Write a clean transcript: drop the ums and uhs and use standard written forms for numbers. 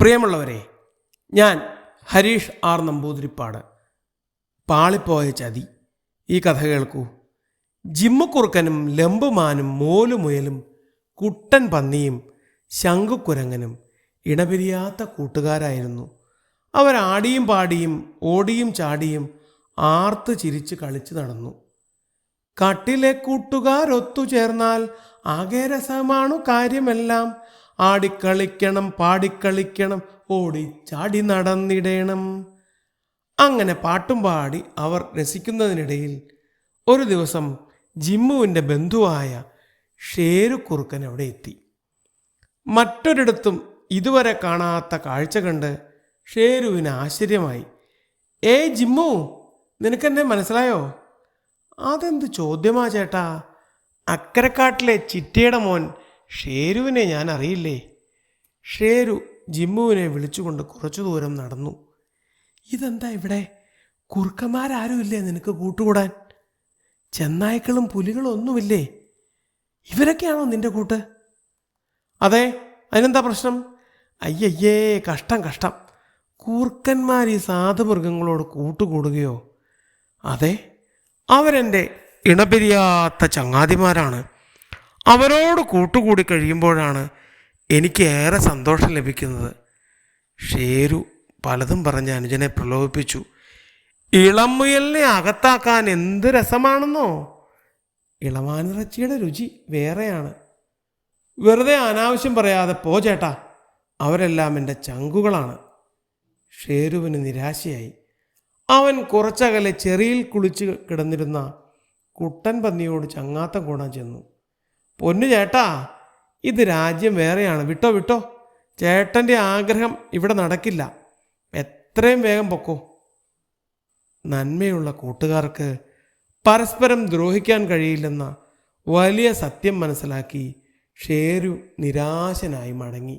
പ്രിയമുള്ളവരെ, ഞാൻ ഹരീഷ് ആർ നമ്പൂതിരിപ്പാട്. പാളിപ്പോയ ചതി. ഈ കഥ കേൾക്കൂ. ജിമ്മുക്കുറുക്കനും ലംബുമാനും മോലുമുയലും കുട്ടൻ പന്നിയും ശംഖുക്കുരങ്ങനും ഇണപിരിയാത്ത കൂട്ടുകാരായിരുന്നു. അവരാടിയും പാടിയും ഓടിയും ചാടിയും ആർത്ത് ചിരിച്ച് കളിച്ചു നടന്നു. കാട്ടിലെ കൂട്ടുകാരൊത്തുചേർന്നാൽ ആകെ രസമാണു കാര്യമെല്ലാം. ആടിക്കളിക്കണം, പാടിക്കളിക്കണം, ഓടിച്ചാടി നടന്നിടണം. അങ്ങനെ പാട്ടും പാടി അവർ രസിക്കുന്നതിനിടയിൽ ഒരു ദിവസം ജിമ്മുവിൻ്റെ ബന്ധുവായ ഷേരുക്കുറുക്കൻ അവിടെ എത്തി. മറ്റൊരിടത്തും ഇതുവരെ കാണാത്ത കാഴ്ച കണ്ട് ഷേരുവിന് ആശ്ചര്യമായി. ഏയ് ജിമ്മു, നിനക്കെന്നെ മനസ്സിലായോ? അതെന്ത് ചോദ്യമാ ചേട്ടാ? അക്കരക്കാട്ടിലെ ചിറ്റയുടെ മോൻ ഷേരുവിനെ ഞാൻ അറിയില്ലേ? ഷേരു ജിമ്മുവിനെ വിളിച്ചുകൊണ്ട് കുറച്ചു ദൂരം നടന്നു. ഇതെന്താ ഇവിടെ? കുറുക്കന്മാരാരുമില്ലേ നിനക്ക് കൂട്ടുകൂടാൻ? ചെന്നായ്ക്കളും പുലികളും ഒന്നുമില്ലേ? ഇവരൊക്കെയാണോ നിന്റെ കൂട്ട്? അതെ, അതിനെന്താ പ്രശ്നം? അയ്യയ്യേ, കഷ്ടം കഷ്ടം. കൂർക്കന്മാർ ഈ സാധുമൃഗങ്ങളോട് കൂട്ടുകൂടുകയോ? അതെ, അവരെൻ്റെ ഇണപിരിയാത്ത ചങ്ങാതിമാരാണ്. അവരോട് കൂട്ടുകൂടി കഴിയുമ്പോഴാണ് എനിക്ക് ഏറെ സന്തോഷം ലഭിക്കുന്നത്. ഷേരു പലതും പറഞ്ഞ് അനുജനെ പ്രലോഭിപ്പിച്ചു. ഇളമുയലിനെ അകത്താക്കാൻ എന്ത് രസമാണെന്നോ. ഇളമാനിറച്ചിയുടെ രുചി വേറെയാണ്. വെറുതെ അനാവശ്യം പറയാതെ പോ ചേട്ടാ, അവരെല്ലാം എൻ്റെ ചങ്കുകളാണ്. ഷേരുവിന് നിരാശയായി. അവൻ കുറച്ചകലെ ചെറിയിൽ കുളിച്ച് കിടന്നിരുന്ന കുട്ടൻ പന്നിയോട് ചങ്ങാത്തം കൂടാൻ ചെന്നു. പൊന്നു ചേട്ടാ, ഇത് രാജ്യം വേറെയാണ്, വിട്ടോ വിട്ടോ. ചേട്ടൻ്റെ ആഗ്രഹം ഇവിടെ നടക്കില്ല. എത്രയും വേഗം പൊക്കോ. നന്മയുള്ള കൂട്ടുകാർക്ക് പരസ്പരം ദ്രോഹിക്കാൻ കഴിയില്ലെന്ന വലിയ സത്യം മനസ്സിലാക്കി ഷേരു നിരാശനായി മടങ്ങി.